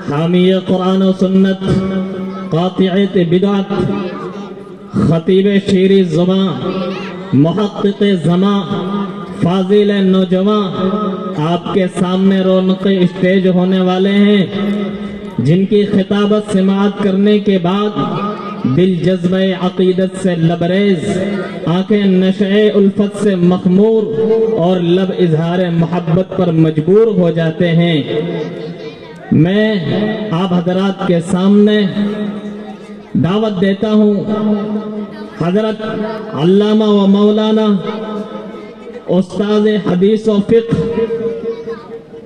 حامی قرآن و سنت، قاطع بدعت، خطیب شیریں زباں، محقق زماں، فاضل نوجوان آپ کے سامنے رونق اسٹیج ہونے والے ہیں، جن کی خطابت سماعت کرنے کے بعد دل جذبہ عقیدت سے لبریز، آنکھیں نشع الفت سے مخمور اور لب اظہار محبت پر مجبور ہو جاتے ہیں۔ میں آپ حضرات کے سامنے دعوت دیتا ہوں حضرت علامہ و مولانا استاذ حدیث و فقہ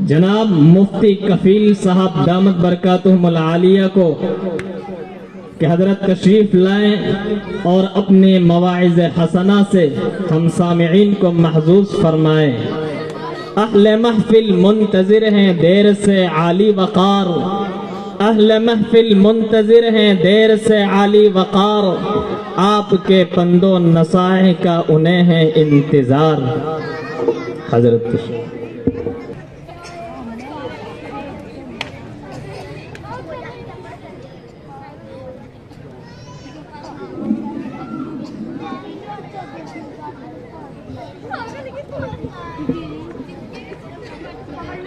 جناب مفتی کفیل صاحب دامت برکاتہم العالیہ کو کہ حضرت تشریف لائیں اور اپنے مواعظ حسنہ سے ہم سامعین کو محظوظ فرمائیں۔ اہل محفل منتظر ہیں دیر سے عالی وقار، اہل محفل منتظر ہیں دیر سے عالی وقار، آپ کے پند و نصائح کا انہیں ہے انتظار۔ حضرت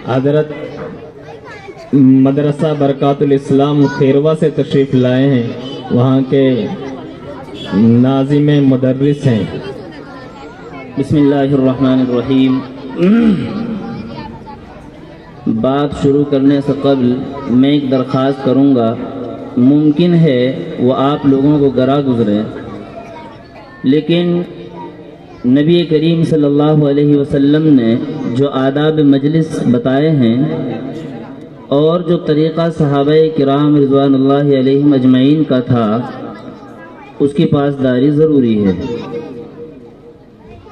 حضرت مدرسہ برکات الاسلام کھیروا سے تشریف لائے ہیں، وہاں کے ناظم مدرس ہیں۔ بسم اللہ الرحمن الرحیم۔ بات شروع کرنے سے قبل میں ایک درخواست کروں گا، ممکن ہے وہ آپ لوگوں کو گرا گزرے، لیکن نبی کریم صلی اللہ علیہ وسلم نے جو آداب مجلس بتائے ہیں اور جو طریقہ صحابہ کرام رضوان اللہ علیہم اجمعین کا تھا، اس کی پاسداری ضروری ہے،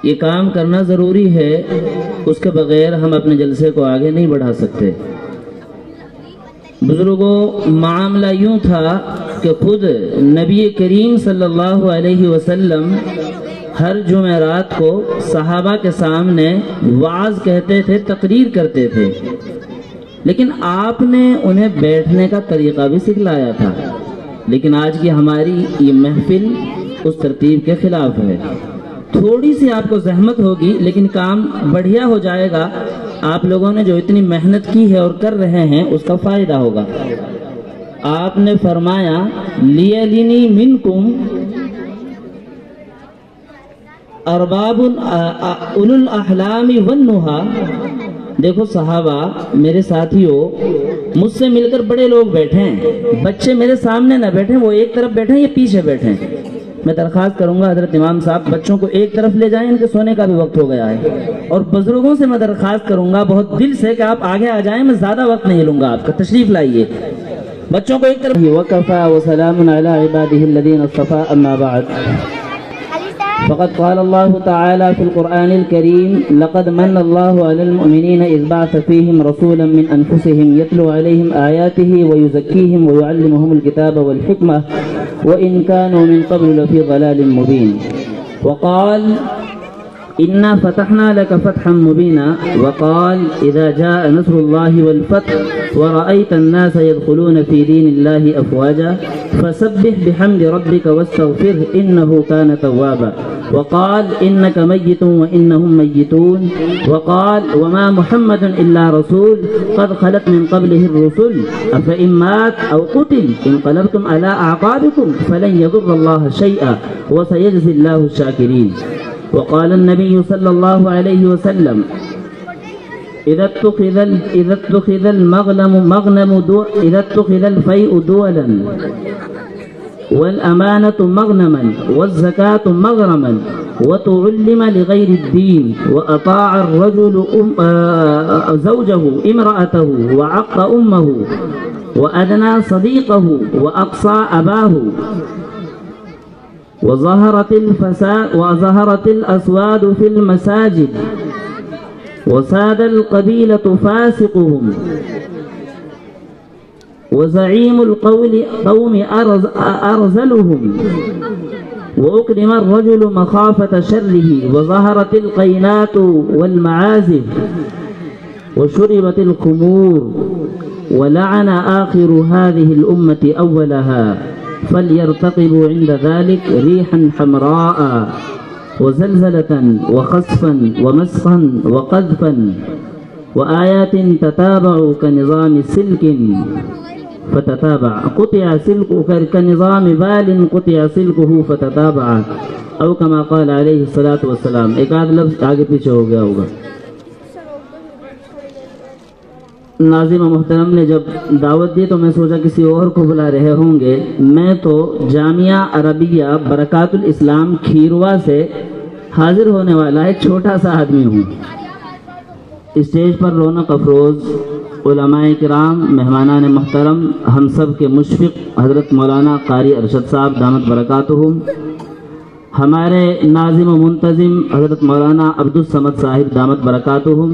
یہ کام کرنا ضروری ہے، اس کے بغیر ہم اپنے جلسے کو آگے نہیں بڑھا سکتے۔ بزرگوں، معاملہ یوں تھا کہ خود نبی کریم صلی اللہ علیہ وسلم ہر جمعرات کو صحابہ کے سامنے وعظ کہتے تھے، تقریر کرتے تھے، لیکن آپ نے انہیں بیٹھنے کا طریقہ بھی سکھلایا تھا، لیکن آج کی ہماری یہ محفل اس ترتیب کے خلاف ہے۔ تھوڑی سی آپ کو زحمت ہوگی لیکن کام بڑھیا ہو جائے گا، آپ لوگوں نے جو اتنی محنت کی ہے اور کر رہے ہیں اس کا فائدہ ہوگا۔ آپ نے فرمایا لیلنی منکم ارباب اولو الاحلام والنہی۔ دیکھو صحابہ، میرے ساتھیوں، مجھ سے مل کر بڑے لوگ بیٹھے ہیں، بچے میرے سامنے نہ بیٹھیں، وہ ایک طرف بیٹھیں یا پیچھے بیٹھیں۔ میں درخواست کروں گا حضرت امام صاحب بچوں کو ایک طرف لے جائیں، ان کے سونے کا بھی وقت ہو گیا ہے، اور بزرگوں سے میں درخواست کروں گا بہت دل سے کہ آپ آگے آ جائیں، میں زیادہ وقت نہیں لوں گا آپ کا، تشریف لائیے، بچوں کو ایک طرف۔ وَكَفَى وَسَلَامٌ عَلَىٰ عِبَادِهِ الَّذِينَ اصْطَفَىٰ أَمَّا بَعْدُ فقد قال الله تعالى في القرآن الكريم لقد من الله على المؤمنين إذ بعث فيهم رسولا من أنفسهم يتلو عليهم آياته ويزكيهم ويعلمهم الكتاب والحكمة وإن كانوا من قبل لفي ضلال مبين وقال إنا فتحنا لك فتحا مبينا وقال إذا جاء نصر الله والفتح ورأيت الناس يدخلون في دين الله أفواجا فسبح بحمد ربك واستغفره إنه كان توابا وقال إنك ميت وإنهم ميتون وقال وما محمد إلا رسول قد خلت من قبله الرسل أفإن مات أو قتل انقلبتم على أعقابكم فلن يضر الله شيئا وسيجزي الله الشاكرين وقال النبي صلى الله عليه وسلم إذا اتخذ الفيء دولا والأمانة مغنما والزكاة مغرما وتعلم لغير الدين وأطاع الرجل زوجه امرأته وعق أمه وأدنى صديقه وأقصى أباه وظهرت الأسواد في المساجد وساد القبيلة فاسقهم وزعيم القوم أرذلهم وأكرم الرجل مخافة شره وظهرت القينات والمعازف وشربت الخمور ولعن آخر هذه الأمة أولها فليرتقبوا عند ذلك ريحا حمراء وزلزلة وخسفا ومسخا وقذفا وآيات تتابع كنظام سلك فتتابع قطع سلك كنظام بال قطع سلكه فتتابع او كما قال عليه الصلاة والسلام. ایک آدھ لفظ آگے پیچھے ہو گیا ہوگا. ناظم محترم نے جب دعوت دی تو میں سوچا کسی اور کو بلا رہے ہوں گے. میں تو جامعہ عربیہ برکات الاسلام کھیروا سے حاضر ہونے والا ایک چھوٹا سا آدمی ہوں. اسٹیج پر رونق افروز علماء کرام، مہمانان محترم، ہم سب کے مشفق حضرت مولانا قاری ارشد صاحب دامت برکاتہم، ہمارے ناظم و منتظم حضرت مولانا عبدالصمد صاحب دامت برکاتہم،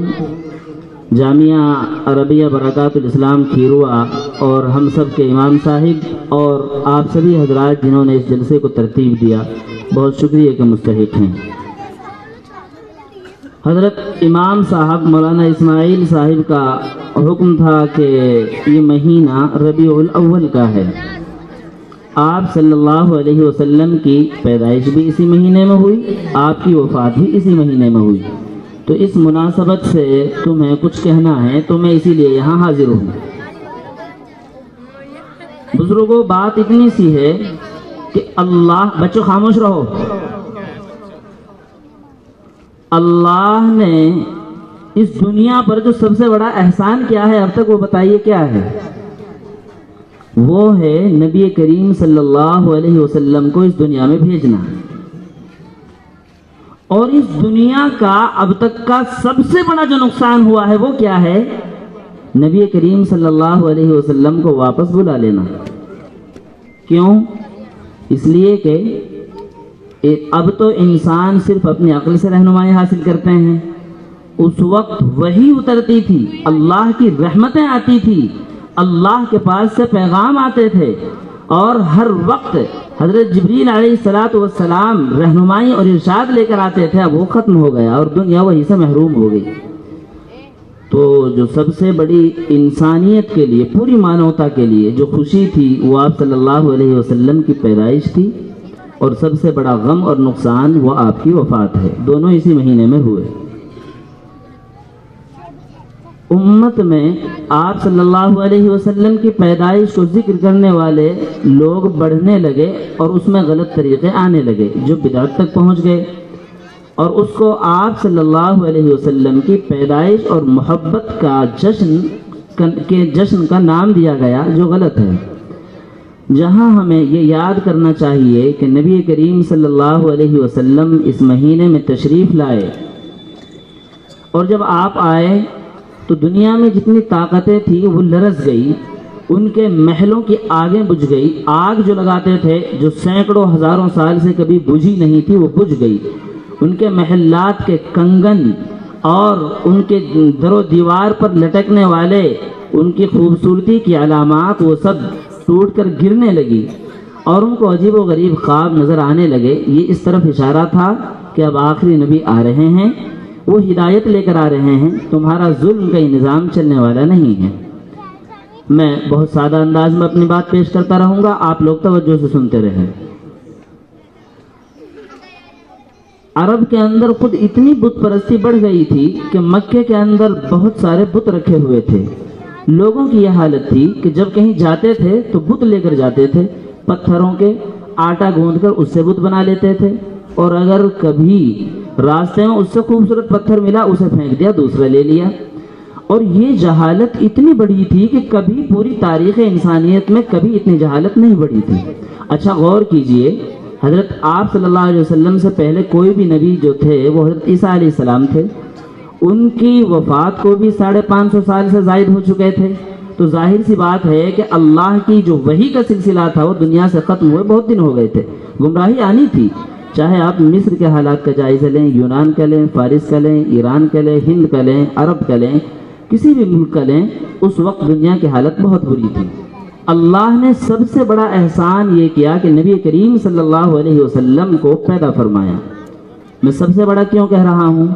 جامعہ عربیہ برکات الاسلام کھیروا، اور ہم سب کے امام صاحب اور آپ سبھی حضرات جنہوں نے اس جلسے کو ترتیب دیا، بہت شکریہ کے مستحق ہیں. حضرت امام صاحب مولانا اسماعیل صاحب کا حکم تھا کہ یہ مہینہ ربیع الاول کا ہے. آپ صلی اللہ علیہ وسلم کی پیدائش بھی اسی مہینے میں ہوئی، آپ کی وفات بھی اسی مہینے میں ہوئی. تو اس مناسبت سے تمہیں کچھ کہنا ہے تو میں اسی لیے یہاں حاضر ہوں. بزرگوں، بات اتنی سی ہے کہ اللہ، بچوں خاموش رہو، اللہ نے اس دنیا پر جو سب سے بڑا احسان کیا ہے اب تک، وہ بتائیے کیا ہے؟ وہ ہے نبی کریم صلی اللہ علیہ وسلم کو اس دنیا میں بھیجنا. اور اس دنیا کا اب تک کا سب سے بڑا جو نقصان ہوا ہے وہ کیا ہے؟ نبی کریم صلی اللہ علیہ وسلم کو واپس بلا لینا. کیوں؟ اس لیے کہ اب تو انسان صرف اپنی عقل سے رہنمائی حاصل کرتے ہیں. اس وقت وحی اترتی تھی، اللہ کی رحمتیں آتی تھی، اللہ کے پاس سے پیغام آتے تھے، اور ہر وقت حضرت جبریل علیہ السلام رہنمائی اور ارشاد لے کر آتے تھے. اب وہ ختم ہو گیا اور دنیا وہی سے محروم ہو گئی. تو جو سب سے بڑی انسانیت کے لیے، پوری مانوتا کے لیے جو خوشی تھی وہ آپ صلی اللہ علیہ وسلم کی پیدائش تھی، اور سب سے بڑا غم اور نقصان وہ آپ کی وفات ہے. دونوں اسی مہینے میں ہوئے. امت میں آپ صلی اللہ علیہ وسلم کی پیدائش کو ذکر کرنے والے لوگ بڑھنے لگے اور اس میں غلط طریقے آنے لگے جو بدعت تک پہنچ گئے، اور اس کو آپ صلی اللہ علیہ وسلم کی پیدائش اور محبت کا جشن کا نام دیا گیا، جو غلط ہے. جہاں ہمیں یہ یاد کرنا چاہیے کہ نبی کریم صلی اللہ علیہ وسلم اس مہینے میں تشریف لائے، اور جب آپ آئے تو دنیا میں جتنی طاقتیں تھیں وہ لرز گئی. ان کے محلوں کی آگیں بجھ گئی. آگ جو لگاتے تھے، جو سینکڑوں ہزاروں سال سے کبھی بجھی نہیں تھی، وہ بجھ گئی. ان کے محلات کے کنگن اور ان کے در و دیوار پر لٹکنے والے ان کی خوبصورتی کی علامات، وہ سب ٹوٹ کر گرنے لگی، اور ان کو عجیب و غریب خواب نظر آنے لگے. یہ اس طرف اشارہ تھا کہ اب آخری نبی آ رہے ہیں، وہ ہدایت لے کر آ رہے ہیں، تمہارا ظلم کا نظام چلنے والا نہیں ہے. میں بہت سادہ انداز میں اپنی بات پیش کرتا رہوں گا، آپ لوگ توجہ سے سنتے رہیں. عرب کے اندر خود اتنی بت پرستی بڑھ گئی تھی کہ مکے کے اندر بہت سارے بت رکھے ہوئے تھے. لوگوں کی یہ حالت تھی کہ جب کہیں جاتے تھے تو بت لے کر جاتے تھے، پتھروں کے آٹا گوندھ کر اس سے بت بنا لیتے تھے، اور اگر کبھی راستے میں اس سے خوبصورت پتھر ملا اسے پھینک دیا، دوسرا لے لیا. اور یہ جہالت اتنی بڑی تھی کہ کبھی پوری تاریخ انسانیت میں کبھی اتنی جہالت نہیں بڑھی تھی. اچھا غور کیجئے، حضرت آپ صلی اللہ علیہ وسلم سے پہلے کوئی بھی نبی جو تھے وہ حضرت عیسیٰ علیہ السلام تھے. ان کی وفات کو بھی 550 سال سے زائد ہو چکے تھے. تو ظاہر سی بات ہے کہ اللہ کی جو وحی کا سلسلہ تھا وہ دنیا سے ختم ہوئے بہت دن ہو گئے تھے. گمراہی آنی تھی. چاہے آپ مصر کے حالات کا جائزہ لیں، یونان کا لیں، فارس کا لیں، ایران کا لیں، ہند کا لیں، عرب کا لیں، کسی بھی ملک کا لیں، اس وقت دنیا کی حالت بہت بری تھی. اللہ نے سب سے بڑا احسان یہ کیا کہ نبی کریم صلی اللہ علیہ وسلم کو پیدا فرمایا. میں سب سے بڑا کیوں کہہ رہا ہوں؟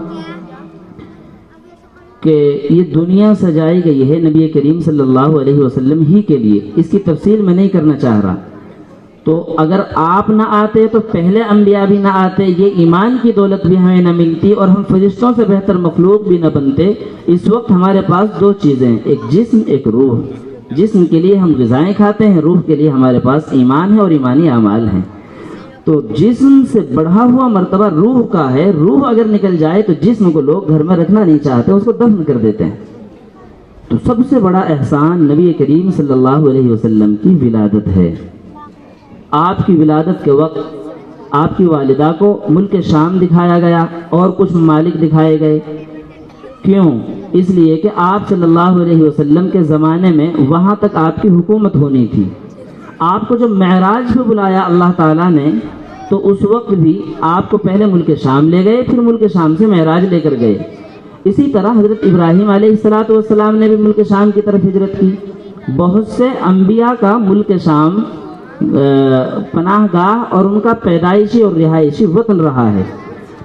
کہ یہ دنیا سجائی گئی ہے نبی کریم صلی اللہ علیہ وسلم ہی کے لیے، اس کی تفصیل میں نہیں کرنا چاہ رہا۔ تو اگر آپ نہ آتے تو پہلے انبیاء بھی نہ آتے، یہ ایمان کی دولت بھی ہمیں نہ ملتی، اور ہم فرشتوں سے بہتر مخلوق بھی نہ بنتے۔ اس وقت ہمارے پاس دو چیزیں ہیں، ایک جسم، ایک روح۔ جسم کے لیے ہم غذائیں کھاتے ہیں، روح کے لیے ہمارے پاس ایمان ہے اور ایمانی اعمال ہیں۔ تو جسم سے بڑھا ہوا مرتبہ روح کا ہے۔ روح اگر نکل جائے تو جسم کو لوگ گھر میں رکھنا نہیں چاہتے، اس کو دفن کر دیتے ہیں۔ تو سب سے بڑا احسان نبی کریم صلی اللہ علیہ وسلم کی ولادت ہے۔ آپ کی ولادت کے وقت آپ کی والدہ کو ملک شام دکھایا گیا اور کچھ ممالک دکھائے گئے۔ کیوں؟ اس لیے کہ آپ صلی اللہ علیہ وسلم کے زمانے میں وہاں تک آپ کی حکومت ہونی تھی۔ آپ کو جب معراج پہ بلایا اللہ تعالیٰ نے تو اس وقت بھی آپ کو پہلے ملک شام لے گئے، پھر ملک شام سے معراج لے کر گئے۔ اسی طرح حضرت ابراہیم علیہ السلام نے بھی ملک شام کی طرف ہجرت کی۔ بہت سے انبیاء کا ملک شام پناہ گاہ اور ان کا پیدائشی اور رہائشی وطن رہا ہے۔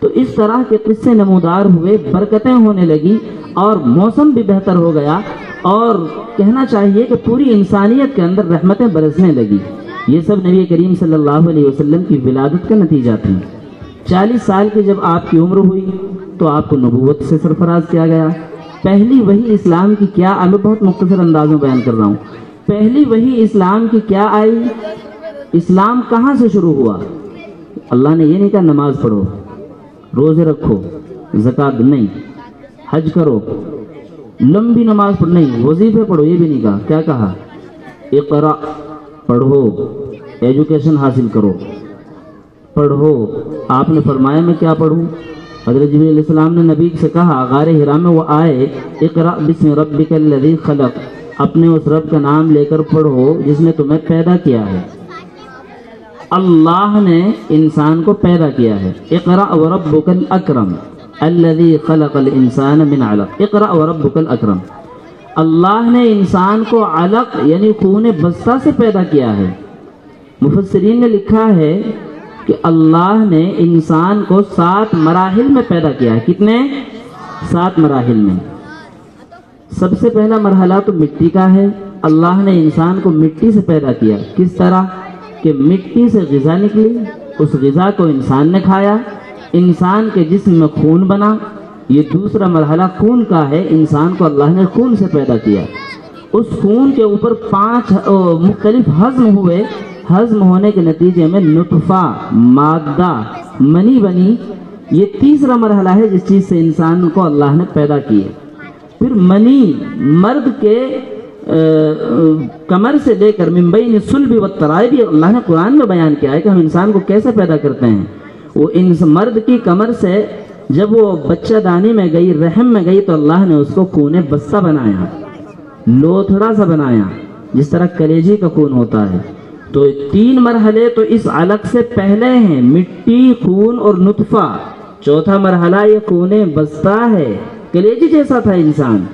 تو اس طرح کے قصے نمودار ہوئے، برکتیں ہونے لگی اور موسم بھی بہتر ہو گیا، اور کہنا چاہیے کہ پوری انسانیت کے اندر رحمتیں برسنے لگی۔ یہ سب نبی کریم صلی اللہ علیہ وسلم کی ولادت کا نتیجہ تھی۔ 40 سال کی جب آپ کی عمر ہوئی تو آپ کو نبوت سے سرفراز کیا گیا۔ پہلی وحی اسلام کی کیا آئی، بہت مختصر انداز میں بیان کر رہا ہوں۔ پہلی وحی اسلام کی کیا آئی؟ اسلام کہاں سے شروع ہوا؟ اللہ نے یہ نہیں کہا نماز پڑھو، روزے رکھو، زکوٰۃ نہیں، حج کرو، لمبی نماز پڑھو نہیں، وظیفے پڑھو، یہ بھی نہیں کہا۔ کیا کہا؟ اقرا، پڑھو، ایجوکیشن حاصل کرو، پڑھو۔ آپ نے فرمایا میں کیا پڑھوں؟ حضرت جبریل علیہ السلام نے نبی سے کہا، غار حرا میں وہ آئے، اقرا بسم ربک الذی خلق، اپنے اس رب کا نام لے کر پڑھو جس نے تمہیں پیدا کیا ہے۔ اللہ نے انسان کو پیدا کیا ہے۔ اقرا وربک الاکرم الذی خلق الانسان من علق، اقرا وربک الاکرم۔ اللہ نے انسان کو علق یعنی خون بستہ سے پیدا کیا ہے۔ مفسرین نے لکھا ہے کہ اللہ نے انسان کو 7 مراحل میں پیدا کیا ہے۔ کتنے؟ 7 مراحل میں۔ سب سے پہلا مرحلہ تو مٹی کا ہے۔ اللہ نے انسان کو مٹی سے پیدا کیا۔ کس طرح؟ کہ مٹی سے غذا نکلی، اس غذا کو انسان نے کھایا، انسان کے جسم میں خون بنا۔ یہ دوسرا مرحلہ خون کا ہے۔ انسان کو اللہ نے خون سے پیدا کیا، اس خون کے اوپر 5 مختلف ہضم ہوئے، ہضم ہونے کے نتیجے میں نطفہ، مادہ، منی بنی۔ یہ تیسرا مرحلہ ہے جس چیز سے انسان کو اللہ نے پیدا کیا۔ پھر منی مرد کے کمر سے لے کر من بین الصلب والترائب، اللہ نے قرآن میں بیان کیا ہے کہ ہم انسان کو کیسے پیدا کرتے ہیں۔ وہ مرد کی کمر سے جب وہ بچہ دانی میں گئی، رحم میں گئی، تو اللہ نے اس کو خون بستہ بنایا، لوتھڑا سا بنایا، جس طرح کلیجی کا خون ہوتا ہے۔ تو 3 مرحلے تو اس علق سے پہلے ہیں، مٹی، خون اور نطفہ۔ چوتھا مرحلہ یہ خون بستہ ہے، کلیجی جیسا تھا انسان۔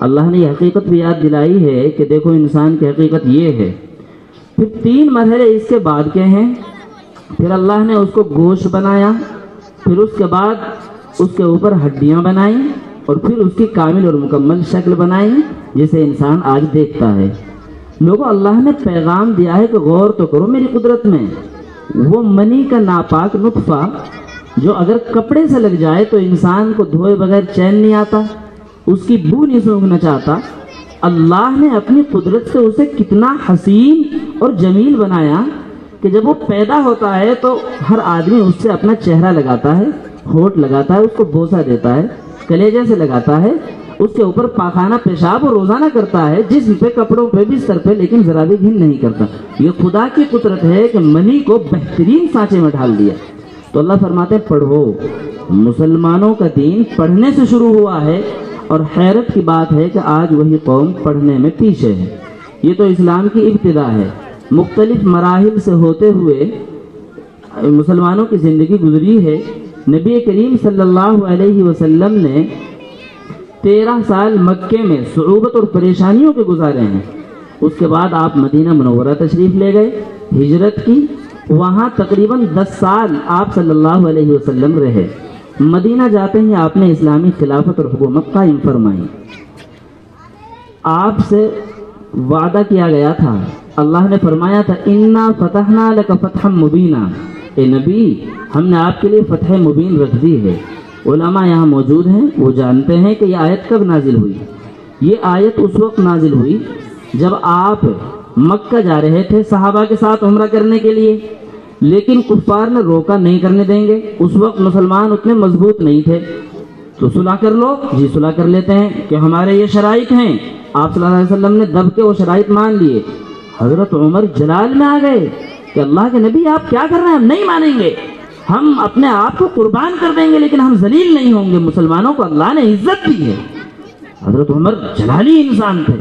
اللہ نے یہ حقیقت بھی یاد دلائی ہے کہ دیکھو انسان کی حقیقت یہ ہے۔ پھر 3 مرحلے اس کے بعد کے ہیں۔ پھر اللہ نے اس کو گوشت بنایا، پھر اس کے بعد اس کے اوپر ہڈیاں بنائیں، اور پھر اس کی کامل اور مکمل شکل بنائی جسے انسان آج دیکھتا ہے۔ لوگوں، اللہ نے پیغام دیا ہے کہ غور تو کرو میری قدرت میں۔ وہ منی کا ناپاک نطفہ جو اگر کپڑے سے لگ جائے تو انسان کو دھوئے بغیر چین نہیں آتا، اس کی بو نہیں سونگھنا چاہتا، اللہ نے اپنی قدرت سے اسے کتنا حسین اور جمیل بنایا کہ جب وہ پیدا ہوتا ہے تو ہر آدمی اس سے اپنا چہرہ لگاتا ہے، ہونٹ لگاتا ہے، اس کو بوسہ دیتا ہے، کلیجے سے لگاتا ہے، اس کے اوپر پاخانہ پیشاب وہ روزانہ کرتا ہے، جسم پہ، کپڑوں پہ، بستر پہ، لیکن ذرا بھی گھن نہیں کرتا۔ یہ خدا کی قدرت ہے کہ منی کو بہترین سانچے میں ڈھال دیا۔ تو اللہ فرماتے ہیں پڑھو۔ مسلمانوں کا دین پڑھنے سے شروع ہوا ہے، اور حیرت کی بات ہے کہ آج وہی قوم پڑھنے میں پیچھے ہے۔ یہ تو اسلام کی ابتدا ہے۔ مختلف مراحل سے ہوتے ہوئے مسلمانوں کی زندگی گزری ہے۔ نبی کریم صلی اللہ علیہ وسلم نے 13 سال مکے میں صعوبت اور پریشانیوں کے گزارے ہیں۔ اس کے بعد آپ مدینہ منورہ تشریف لے گئے، ہجرت کی، وہاں تقریباً 10 سال آپ صلی اللہ علیہ وسلم رہے۔ مدینہ جاتے ہی آپ نے اسلامی خلافت اور حکومت قائم فرمائی. آپ سے وعدہ کیا گیا تھا، اللہ نے فرمایا تھا انا فتحنا لک فتحا مبینا، اے نبی ہم نے آپ کے لیے فتح مبین رکھ دی ہے. علماء یہاں موجود ہیں، وہ جانتے ہیں کہ یہ آیت کب نازل ہوئی. یہ آیت اس وقت نازل ہوئی جب آپ مکہ جا رہے تھے صحابہ کے ساتھ عمرہ کرنے کے لیے، لیکن کفار نے روکا نہیں کرنے دیں گے. اس وقت مسلمان اتنے مضبوط نہیں تھے. تو صلح کر لو، جی صلح کر لیتے ہیں کہ ہمارے یہ شرائط ہیں. آپ صلی اللہ علیہ وسلم نے دب کے وہ شرائط مان لیے. حضرت عمر جلال میں آ گئے کہ اللہ کے نبی آپ کیا کر رہے ہیں، ہم نہیں مانیں گے، ہم اپنے آپ کو قربان کر دیں گے لیکن ہم ذلیل نہیں ہوں گے. مسلمانوں کو اللہ نے عزت دی ہے. حضرت عمر جلالی انسان تھے.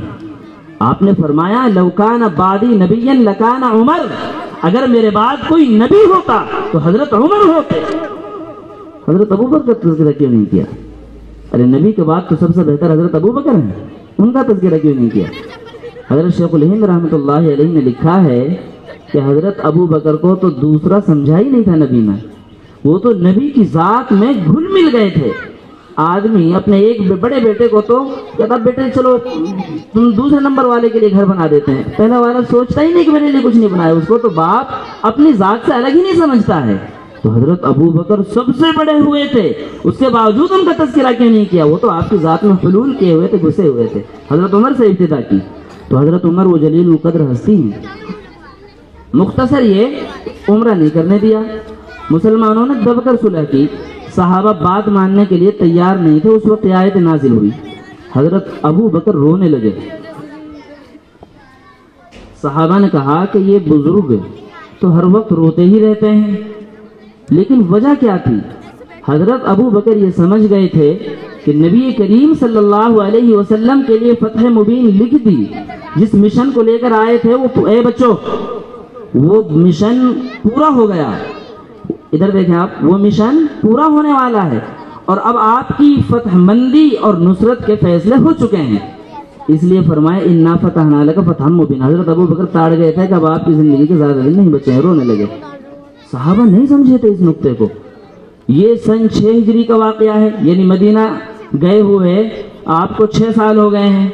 آپ نے فرمایا لو کان بعدی نبیا لکان عمر، اگر میرے بعد کوئی نبی ہوتا تو حضرت عمر ہوتے. حضرت ابو بکر کا تذکرہ کیوں نہیں کیا؟ ارے نبی کے بعد تو سب سے بہتر حضرت ابو بکر ہیں، ان کا تذکرہ کیوں نہیں کیا؟ حضرت شیخ الہند رحمۃ اللہ علیہ نے لکھا ہے کہ حضرت ابو بکر کو تو دوسرا سمجھا ہی نہیں تھا نبی میں، وہ تو نبی کی ذات میں گھل مل گئے تھے. آدمی اپنے ایک بڑے بیٹے کو تو کہتا بیٹے چلو تم دوسرے نمبر والے کے لیے گھر بنا دیتے ہیں، پہلا والا سوچتا ہی نہیں کہ میرے لیے کچھ نہیں بنایا. اس کو تو باپ اپنی ذات سے الگ ہی نہیں سمجھتا ہے. تو حضرت ابو بکر سب سے بڑے ہوئے تھے، اس کے باوجود ان کا تذکرہ کیوں نہیں کیا؟ وہ تو آپ کی ذات میں حلول کیے ہوئے تھے، گھسے ہوئے تھے. حضرت عمر سے ابتدا کی. تو حضرت عمر وہ جلیل القدر ہستی ہیں. مختصر یہ عمرہ نہیں کرنے دیا. مسلمانوں نے دب کر صلح کی. صحابہ بات ماننے کے لیے تیار نہیں تھے. اس وقت آیت نازل ہوئی. حضرت ابو بکر رونے لگے. صحابہ نے کہا کہ یہ بزرگ تو ہر وقت روتے ہی رہتے ہیں، لیکن وجہ کیا تھی؟ حضرت ابو بکر یہ سمجھ گئے تھے کہ نبی کریم صلی اللہ علیہ وسلم کے لیے فتح مبین لکھ دی. جس مشن کو لے کر آئے تھے اے بچوں وہ مشن پورا ہو گیا. ادھر دیکھیں آپ، وہ مشن پورا ہونے والا ہے اور اب آپ کی فتح مندی اور نصرت کے فیصلے ہو چکے ہیں. اس لیے فرمایا انا فتحنا لک فتحا مبینا. حضرت ابو بکر تاڑ گئے تھے کہ اب آپ کی زندگی کے زیادہ دن نہیں بچے ہیں، رونے لگے. صحابہ نہیں سمجھے تھے اس نقطے کو. یہ سن 6 ہجری کا واقعہ ہے، یعنی مدینہ گئے ہوئے آپ کو 6 سال ہو گئے ہیں.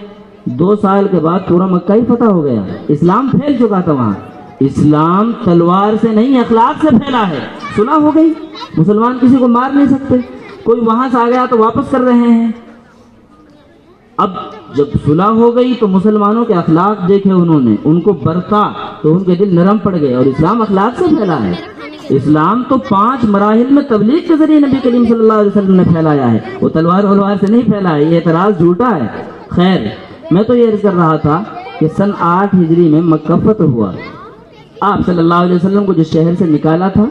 2 سال کے بعد پورا مکہ ہی فتح ہو گیا. اسلام پھیل چکا تھا وہاں. اسلام تلوار سے نہیں اخلاق سے پھیلا ہے. صلح ہو گئی، مسلمان کسی کو مار نہیں سکتے. کوئی وہاں سے آ گیا تو واپس کر رہے ہیں. اب جب صلح ہو گئی تو مسلمانوں کے اخلاق دیکھے انہوں نے، ان کو برتا تو ان کے دل نرم پڑ گئے. اور اسلام اخلاق سے پھیلا ہے. اسلام تو 5 مراحل میں تبلیغ کے ذریعے نبی کریم صلی اللہ علیہ وسلم نے پھیلایا ہے. وہ تلوار سے نہیں پھیلا ہے. یہ اعتراض جھوٹا ہے. خیر، میں تو یہ عرض کر رہا تھا کہ سن 8 ہجری میں مکہ فتح ہوا. آپ صلی اللہ علیہ وسلم کو جس شہر سے نکالا تھا،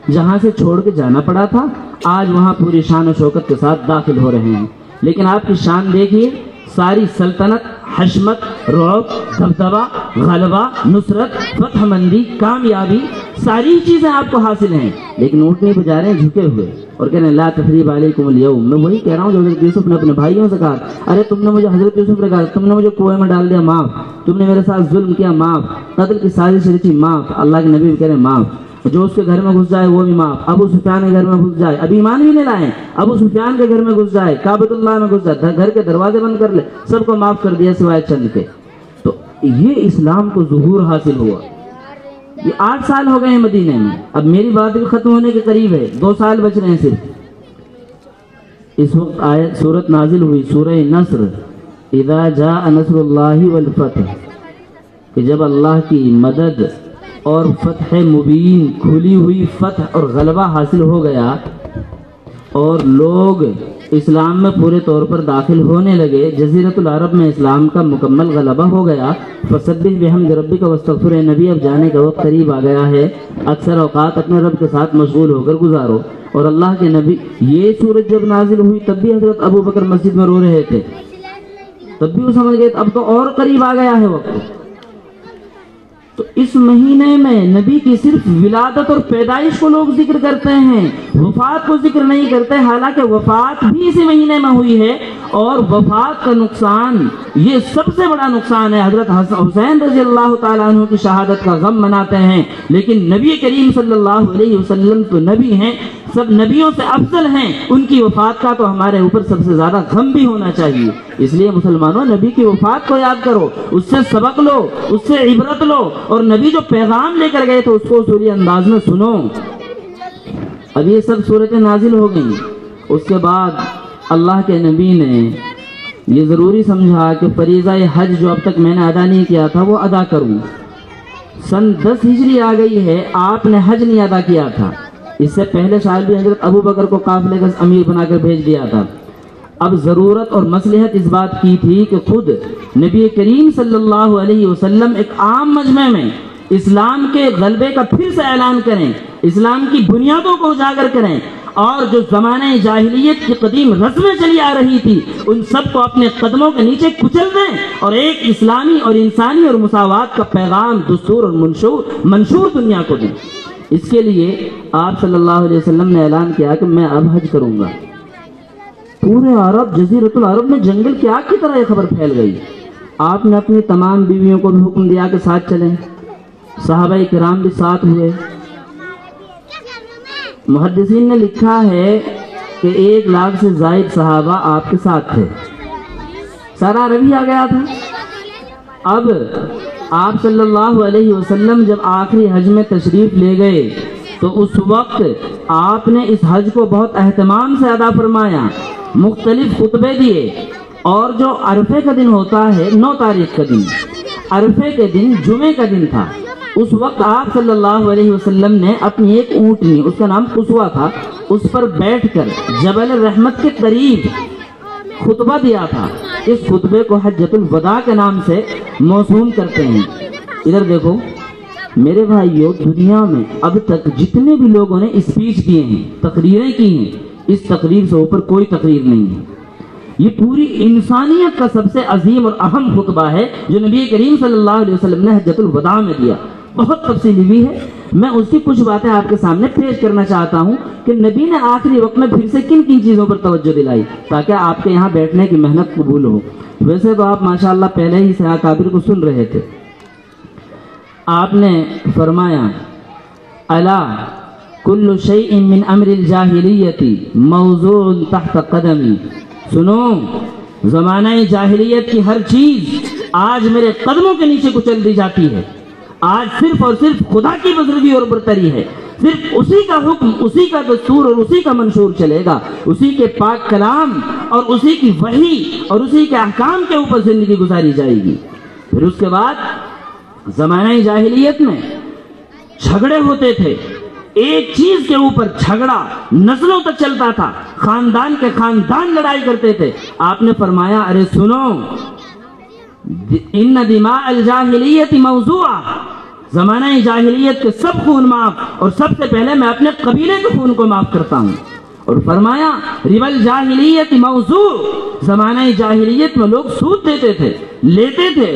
جہاں سے چھوڑ کے جانا پڑا تھا، آج وہاں پوری شان و شوکت کے ساتھ داخل ہو رہے ہیں. لیکن آپ کی شان دیکھیے، ساری سلطنت، حشمت، رعب، دبدبہ، غلبہ، نصرت، فتح مندی، کامیابی، ساری چیزیں آپ کو حاصل ہیں. لیکن اونٹنی پہ جا رہے ہیں جھکے ہوئے اور کہہ رہے ہیں لا تثریب علیکم اليوم. میں وہی کہہ رہا ہوں جو حضرت یوسف نے اپنے بھائیوں سے کہا، ارے تم نے مجھے، حضرت یوسف نے کہا تم نے مجھے کنویں میں ڈال دیا، معاف. تم نے میرے ساتھ ظلم کیا، معاف. قتل کی سازش رچی، معاف. اللہ کے نبی بھی کہہ رہے ہیں معاف. جو اس کے گھر میں گھس جائے وہ بھی معاف. ابو سفیان کے گھر میں گھس جائے، ابھی ایمان بھی نہیں لائے، ابو سفیان کے گھر میں گھس جائے، کعبۃ اللہ میں گھس جائے، گھر کے دروازے بند کر لے، سب کو معاف کر دیا سوائے چند کے. تو یہ اسلام کو ظہور حاصل ہوا. یہ 8 سال ہو گئے ہیں مدینے میں. اب میری بات بھی ختم ہونے کے قریب ہے، 2 سال بچ رہے ہیں صرف. اس وقت آیت سورت نازل ہوئی، سورہ نصر، اذا جاء نصر اللہ والفتح، کہ جب اللہ کی مدد اور فتح مبین، کھلی ہوئی فتح اور غلبہ حاصل ہو گیا اور لوگ اسلام میں پورے طور پر داخل ہونے لگے، جزیرۃ العرب میں اسلام کا مکمل غلبہ ہو گیا. فسبح بحمد ربک واستغفر. نبی اب جانے کا وقت قریب آ گیا ہے، اکثر اوقات اپنے رب کے ساتھ مشغول ہو کر گزارو. اور اللہ کے نبی، یہ سورت جب نازل ہوئی تب بھی حضرت ابو بکر مسجد میں رو رہے تھے، تب بھی وہ سمجھ گئے اب تو اور قریب آ گیا ہے وقت. تو اس مہینے میں نبی کی صرف ولادت اور پیدائش کو لوگ ذکر کرتے ہیں، وفات کو ذکر نہیں کرتے، حالانکہ وفات بھی اسی مہینے میں ہوئی ہے. اور وفات کا نقصان یہ سب سے بڑا نقصان ہے. حضرت حسین رضی اللہ تعالیٰ عنہ کی شہادت کا غم مناتے ہیں، لیکن نبی کریم صلی اللہ علیہ وسلم تو نبی ہیں، سب نبیوں سے افضل ہیں، ان کی وفات کا تو ہمارے اوپر سب سے زیادہ غم بھی ہونا چاہیے۔ اس لیے مسلمانوں نبی کی وفات کو یاد کرو، اس سے سبق لو، اس سے عبرت لو، اور نبی جو پیغام لے کر گئے تو اس کو اصولی انداز میں سنو۔ اب یہ سب صورتیں نازل ہو گئیں، اس کے بعد اللہ کے نبی نے یہ ضروری سمجھا کہ فریضہ حج جو اب تک میں نے ادا نہیں کیا تھا وہ ادا کروں۔ سن 10 ہجری آ گئی ہے، آپ نے حج نہیں ادا کیا تھا، اس سے پہلے سال بھی حضرت ابو بکر کو قافلے کا امیر بنا کر بھیج دیا تھا۔ اب ضرورت اور مصلحت اس بات کی تھی کہ خود نبی کریم صلی اللہ علیہ وسلم ایک عام مجمع میں اسلام کے غلبے کا پھر سے اعلان کریں، اسلام کی بنیادوں کو اجاگر کریں، اور جو زمانہ جاہلیت کی قدیم رسمیں چلی آ رہی تھی ان سب کو اپنے قدموں کے نیچے کچل دیں، اور ایک اسلامی اور انسانی اور مساوات کا پیغام، دستور اور منشور دنیا کو دیں۔ اس کے لیے آپ صلی اللہ علیہ وسلم نے اعلان کیا کہ میں اب حج کروں گا۔ پورے عرب، جزیرۃ العرب میں جنگل کی آگ کی طرح یہ خبر پھیل گئی۔ آپ نے اپنی تمام بیویوں کو بھی حکم دیا کہ ساتھ چلیں، صحابہ کرام بھی ساتھ ہوئے۔ محدثین نے لکھا ہے کہ 1 لاکھ سے زائد صحابہ آپ کے ساتھ تھے، سارا عربی آ گیا تھا۔ اب آپ صلی اللہ علیہ وسلم جب آخری حج میں تشریف لے گئے تو اس وقت آپ نے اس حج کو بہت اہتمام سے ادا فرمایا، مختلف خطبے دیے، اور جو عرفے کا دن ہوتا ہے 9 تاریخ کا دن، عرفے کے دن جمعے کا دن تھا، اس وقت آپ صلی اللہ علیہ وسلم نے اپنی ایک اونٹنی، اس کا نام قصوہ تھا، اس پر بیٹھ کر جبل الرحمت کے قریب خطبہ دیا تھا۔ اس خطبے کو حجۃ الوداع کے نام سے موسوم کرتے ہیں۔ ادھر دیکھو میرے بھائیوں، دنیا میں اب تک جتنے بھی لوگوں نے اسپیچ دیے ہیں، تقریریں کی ہیں، اس تقریر سے اوپر کوئی تقریر نہیں ہے۔ یہ پوری انسانیت کا سب سے عظیم اور اہم خطبہ ہے جو نبی کریم صلی اللہ علیہ وسلم نے حجۃ الوداع میں دیا، بہت تفصیلی بھی ہے۔ میں اس کی کچھ باتیں آپ کے سامنے پیش کرنا چاہتا ہوں کہ نبی نے آخری وقت میں پھر سے کن کن چیزوں پر توجہ دلائی تاکہ آپ کے یہاں بیٹھنے کی محنت قبول ہو۔ ویسے تو آپ ماشاءاللہ پہلے ہی سے اکابر کو سن رہے تھے۔ آپ نے فرمایا الا کل شیء من امر الجاہلیت موضوع تحت قدمی، سنو زمانہ جاہلیت کی ہر چیز آج میرے قدموں کے نیچے کچل دی جاتی ہے۔ آج صرف اور صرف خدا کی بزرگی اور برتری ہے، صرف اسی کا حکم، اسی کا دستور اور اسی کا منشور چلے گا، اسی کے پاک کلام اور اسی کی وحی اور اسی کے احکام کے اوپر زندگی گزاری جائے گی۔ پھر اس کے بعد زمانہ جاہلیت میں جھگڑے ہوتے تھے، ایک چیز کے اوپر جھگڑا نسلوں تک چلتا تھا، خاندان کے خاندان لڑائی کرتے تھے۔ آپ نے فرمایا ارے سنو، ان دماء الجاہلیت موضوعہ، زمانہ جاہلیت کے سب خون معاف، اور سب سے پہلے میں اپنے قبیلے کے خون کو معاف کرتا ہوں۔ اور فرمایا ربا الجاہلیت موضوع، زمانہ جاہلیت میں لوگ سود دیتے تھے، لیتے تھے،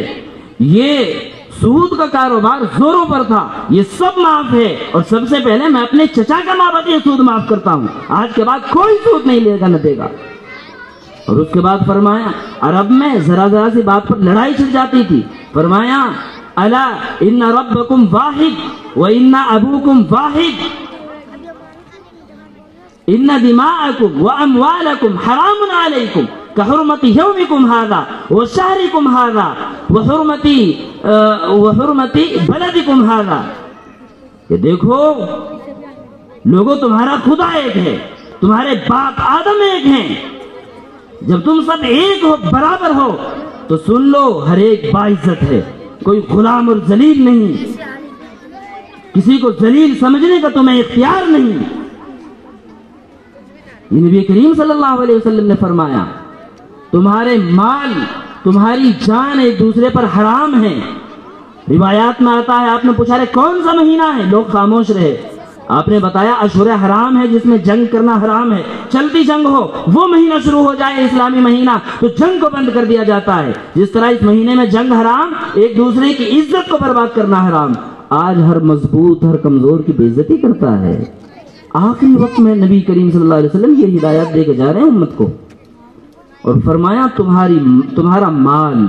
یہ سود کا کاروبار زوروں پر تھا، یہ سب معاف ہے، اور سب سے پہلے میں اپنے چچا کا مابعد یہ سود معاف کرتا ہوں، آج کے بعد کوئی سود نہیں لے گا نہ دے گا۔ اور اس کے بعد فرمایا عرب میں ذرا ذرا سی بات پر لڑائی چھڑ جاتی تھی، فرمایا الا ان ربکم واحد و ان ابوکم واحد، ان دماءکم و اموالکم حرام علیکم كحرمة يومكم هذا وشهركم هذا وحرمة بلدكم هذا، کہ دیکھو لوگوں تمہارا خدا ایک ہے، تمہارے باپ آدم ایک ہیں، جب تم سب ایک ہو، برابر ہو، تو سن لو ہر ایک باعزت ہے، کوئی غلام اور ذلیل نہیں، کسی کو ذلیل سمجھنے کا تمہیں اختیار نہیں۔ یہ نبی کریم صلی اللہ علیہ وسلم نے فرمایا تمہارے مال، تمہاری جان ایک دوسرے پر حرام ہے۔ روایات میں آتا ہے، آپ نے پوچھا رہے کون سا مہینہ ہے، لوگ خاموش رہے، آپ نے بتایا اشہر حرام ہے جس میں جنگ کرنا حرام ہے، چلتی جنگ ہو، وہ مہینہ شروع ہو جائے اسلامی مہینہ تو جنگ کو بند کر دیا جاتا ہے، جس طرح اس مہینے میں جنگ حرام، ایک دوسرے کی عزت کو برباد کرنا حرام۔ آج ہر مضبوط، ہر کمزور کی بے عزتی کرتا ہے۔ آخری وقت میں نبی کریم صلی اللہ علیہ وسلم یہ ہدایات دے کے جا رہے ہیں امت کو، اور فرمایا تمہارا مال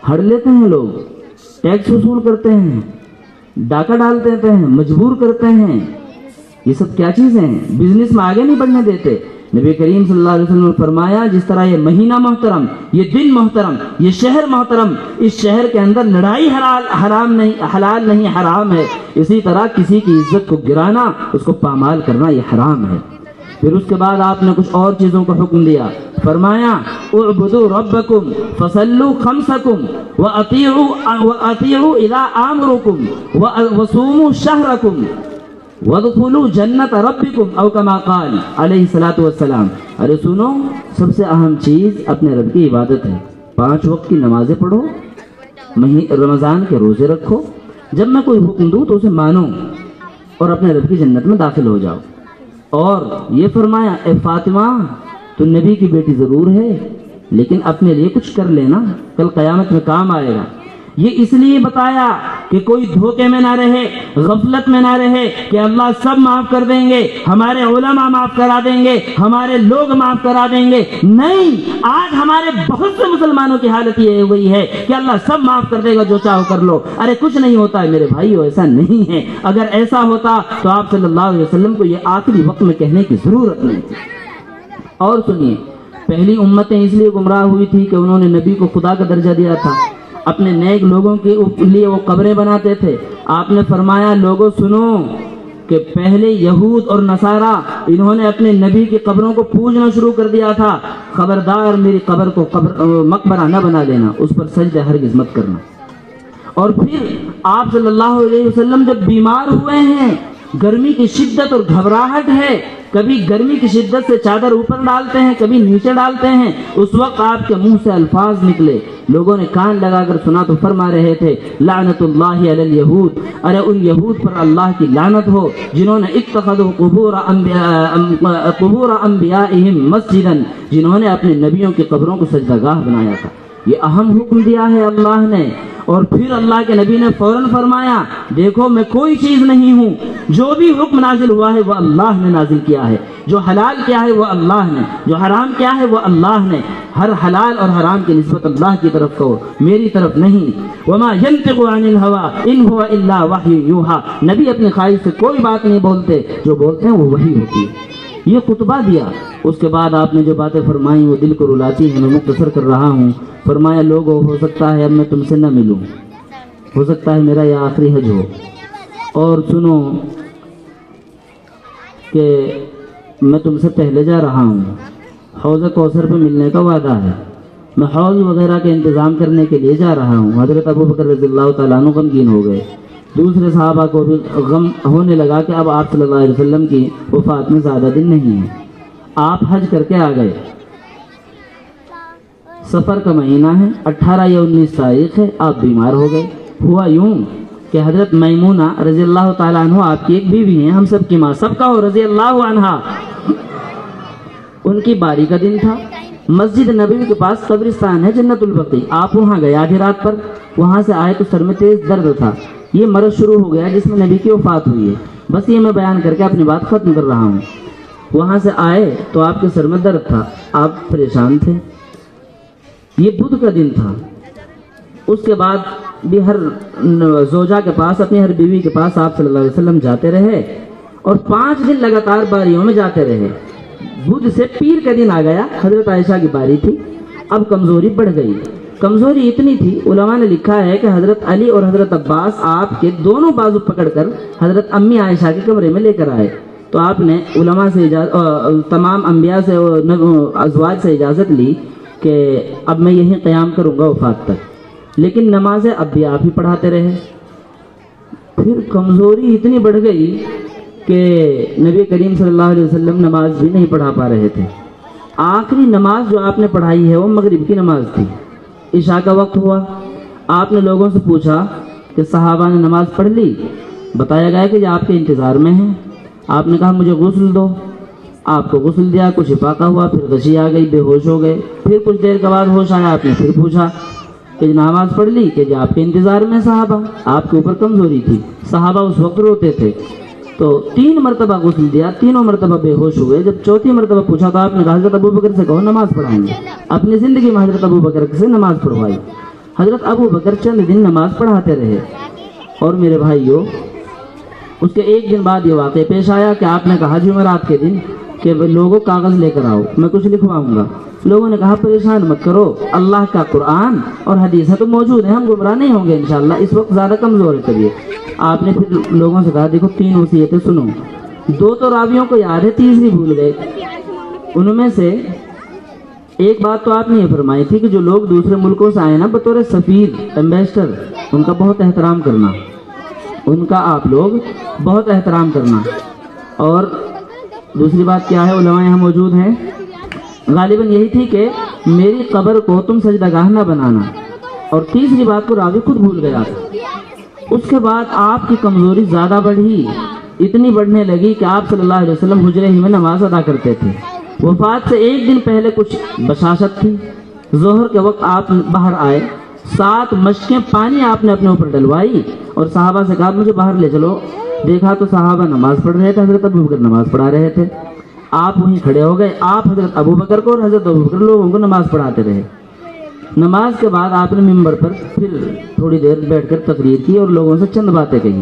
ہڑ لیتے ہیں لوگ، ٹیکس وصول کرتے ہیں، ڈاکہ ڈال دیتے ہیں، مجبور کرتے ہیں، یہ سب کیا چیزیں ہیں؟ بزنس میں آگے نہیں بڑھنے دیتے۔ نبی کریم صلی اللہ علیہ وسلم نے فرمایا جس طرح یہ مہینہ محترم، یہ دن محترم، یہ شہر محترم، اس شہر کے اندر لڑائی حلال نہیں حرام ہے، اسی طرح کسی کی عزت کو گرانا، اس کو پامال کرنا یہ حرام ہے۔ پھر اس کے بعد آپ نے کچھ اور چیزوں کا حکم دیا، فرمایا اعبدوا ربکم فصلوا خمسکم واطیعوا اذا آمرکم وصوموا شہرکم وَادْخُلُوا جَنَّةَ رَبِّكُمْ او کما قال علیہ الصلوۃ والسلام۔ ارے سنو، سب سے اہم چیز اپنے رب کی عبادت ہے۔ 5 وقت کی نمازیں پڑھو، رمضان کے روزے رکھو، جب میں کوئی حکم دوں تو اسے مانو اور اپنے رب کی جنت میں داخل ہو جاؤ۔ اور یہ فرمایا اے فاطمہ تو نبی کی بیٹی ضرور ہے لیکن اپنے لیے کچھ کر لینا، کل قیامت میں کام آئے گا۔ یہ اس لیے بتایا کہ کوئی دھوکے میں نہ رہے، غفلت میں نہ رہے کہ اللہ سب معاف کر دیں گے، ہمارے علماء معاف کرا دیں گے، ہمارے لوگ معاف کرا دیں گے۔ نہیں، آج ہمارے بہت سے مسلمانوں کی حالت یہ ہوئی ہے کہ اللہ سب معاف کر دے گا، جو چاہو کر لو۔ ارے کچھ نہیں ہوتا ہے میرے بھائیو، ایسا نہیں ہے۔ اگر ایسا ہوتا تو آپ صلی اللہ علیہ وسلم کو یہ آخری وقت میں کہنے کی ضرورت نہیں تھی۔ اور سنیے، پہلی امتیں اس لیے گمراہ ہوئی تھی کہ انہوں نے نبی کو خدا کا درجہ دیا تھا، اپنے نیک لوگوں کے لیے وہ قبریں بناتے تھے۔ آپ نے فرمایا لوگوں سنو کہ پہلے یہود اور نصارہ انہوں نے اپنے نبی کی قبروں کو پوجنا شروع کر دیا تھا، خبردار میری قبر کو مقبرہ نہ بنا لینا، اس پر سجدہ ہرگز مت کرنا۔ اور پھر آپ صلی اللہ علیہ وسلم جب بیمار ہوئے ہیں، گرمی کی شدت اور گھبراہٹ ہے، کبھی گرمی کی شدت سے چادر اوپر ڈالتے ہیں، کبھی نیچے ڈالتے ہیں، اس وقت آپ کے منہ سے الفاظ نکلے، لوگوں نے کان لگا کر سنا تو فرما رہے تھے لعنت اللہ علی الیہود، ارے ان یہود پر اللہ کی لعنت ہو جنہوں نے اتخذوا قبور انبیائہم مسجدا، جنہوں نے اپنے نبیوں کی قبروں کو سجدہ گاہ بنایا تھا۔ یہ اہم حکم دیا ہے اللہ نے۔ اور پھر اللہ کے نبی نے فوراً فرمایا دیکھو میں کوئی چیز نہیں ہوں، جو بھی حکم نازل ہوا ہے وہ اللہ نے نازل کیا ہے، جو حلال کیا ہے وہ اللہ نے، جو حرام کیا ہے وہ اللہ نے، ہر حلال اور حرام کی نسبت اللہ کی طرف کو، میری طرف نہیں۔ وما ينطق عن الهوى ان هو الا وحی یوحى، نبی اپنی خواہش سے کوئی بات نہیں بولتے، جو بولتے ہیں وہ وحی ہوتی ہے۔ یہ خطبہ دیا، اس کے بعد آپ نے جو باتیں فرمائیں وہ دل کو رلاتی ہیں، میں مختصر کر رہا ہوں۔ فرمایا لوگوں ہو سکتا ہے اب میں تم سے نہ ملوں، ہو سکتا ہے میرا یہ آخری حج ہو، اور سنو کہ میں تم سے پہلے جا رہا ہوں، حوض کوثر پہ ملنے کا وعدہ ہے، میں حوض وغیرہ کے انتظام کرنے کے لیے جا رہا ہوں۔ حضرت ابو بکر رضی اللہ تعالیٰ عنہ غمگین ہو گئے، دوسرے صحابہ کو بھی غم ہونے لگا کہ اب آپ صلی اللہ علیہ وسلم کی وفات میں زیادہ دن نہیں ہیں۔ آپ حج کر کے آ گئے، سفر کا مہینہ ہے، 18 یا 19 تاریخ ہے، آپ بیمار ہو گئے۔ ہوا یوں کہ حضرت میمونہ رضی اللہ تعالیٰ عنہ آپ کی ایک بیوی ہیں، ہم سب کی ماں، سب کا ہو رضی اللہ عنہا، ان کی باری کا دن تھا، مسجد نبوی کے پاس قبرستان ہے جنت البقیع، آپ وہاں گئے آدھی رات پر، وہاں سے آئے تو سر میں تیز درد تھا، یہ مرض شروع ہو گیا جس میں نبی کی وفات ہوئی ہے، بس یہ میں بیان کر کے اپنی بات ختم کر رہا ہوں۔ وہاں سے آئے تو آپ کے سر میں درد تھا، آپ پریشان تھے، یہ بدھ کا دن تھا۔ اس کے بعد بھی ہر زوجہ کے پاس، اپنی ہر بیوی کے پاس آپ صلی اللہ علیہ وسلم جاتے رہے اور 5 دن لگاتار باریوں میں جاتے رہے۔ بدھ سے پیر کا دن آ گیا، حضرت عائشہ کی باری تھی، اب کمزوری بڑھ گئی، کمزوری اتنی تھی، علماء نے لکھا ہے کہ حضرت علی اور حضرت عباس آپ کے دونوں بازو پکڑ کر حضرت امی عائشہ کے کمرے میں لے کر آئے، تو آپ نے علماء سے تمام انبیاء سے ازواج سے اجازت لی کہ اب میں یہیں قیام کروں گا وفات تک، لیکن نمازیں اب بھی آپ ہی پڑھاتے رہے۔ پھر کمزوری اتنی بڑھ گئی کہ نبی کریم صلی اللہ علیہ وسلم نماز بھی نہیں پڑھا پا رہے تھے۔ آخری نماز جو آپ نے پڑھائی ہے وہ مغرب کی نماز تھی، عشاء کا وقت ہوا، آپ نے لوگوں سے پوچھا کہ صحابہ نے نماز پڑھ لی؟ بتایا گیا کہ یہ آپ کے انتظار میں ہیں۔ آپ نے کہا مجھے غسل دو، آپ کو غسل دیا، کچھ افاقہ ہوا، پھر غشی آ گئی، بے ہوش ہو گئے، پھر کچھ دیر کے بعد ہوش آیا، آپ نے پھر پوچھا کہ نماز پڑھ لی؟ کہ آپ کے انتظار میں صحابہ، آپ کے اوپر کمزوری تھی، صحابہ اس وقت روتے تھے۔ تو 3 مرتبہ غسل دیا، تینوں مرتبہ بے ہوش ہوئے، جب چوتھی مرتبہ پوچھا تو آپ نے کہا حضرت ابو بکر سے کہو نماز پڑھائیں گے۔ اپنی زندگی میں حضرت ابو بکر سے نماز پڑھوائی، حضرت ابو بکر چند دن نماز پڑھاتے رہے۔ اور میرے بھائیوں اس کے ایک دن بعد یہ واقعہ پیش آیا کہ آپ نے کہا جمعرات کے دن کہ لوگوں کاغذ لے کر آؤ، میں کچھ لکھواؤں گا۔ لوگوں نے کہا پریشان مت کرو، اللہ کا قرآن اور حدیث تو موجود ہے، ہم گمراہ نہیں ہوں گے انشاءاللہ۔ اس وقت زیادہ کمزور ہے طبیعت۔ آپ نے پھر لوگوں سے کہا دیکھو 3 وصیتیں سنو، 2 تو راویوں کو یاد ہے، تیسری بھول گئے۔ ان میں سے ایک بات تو آپ نے یہ فرمائی تھی کہ جو لوگ دوسرے ملکوں سے آئے نا بطور سفیر ایمبیسڈر، ان کا بہت احترام کرنا، ان کا آپ لوگ بہت احترام کرنا۔ اور دوسری بات کیا ہے، علماء یہاں موجود ہیں، غالباً یہی تھی کہ میری قبر کو تم سجدہ گاہ نہ بنانا، اور تیسری بات کو راوی خود بھول گیا تھا۔ اس کے بعد آپ کی کمزوری زیادہ بڑھی، اتنی بڑھنے لگی کہ آپ صلی اللہ علیہ وسلم حجرے ہی میں نماز ادا کرتے تھے۔ وفات سے ایک دن پہلے کچھ بشاشت تھی، ظہر کے وقت آپ باہر آئے، 7 مشکیں پانی آپ نے اپنے اوپر ڈلوائی اور صحابہ سے کہا مجھے باہر لے چلو۔ دیکھا تو صحابہ نماز پڑھ رہے تھے، حضرت ابوبکر نماز پڑھا رہے تھے۔ آپ وہیں کھڑے ہو گئے، آپ حضرت ابوبکر کو اور حضرت ابوبکر لوگوں کو نماز پڑھاتے رہے۔ نماز کے بعد آپ نے ممبر پر پھر تھوڑی دیر بیٹھ کر تقریر کی اور لوگوں سے چند باتیں کہی۔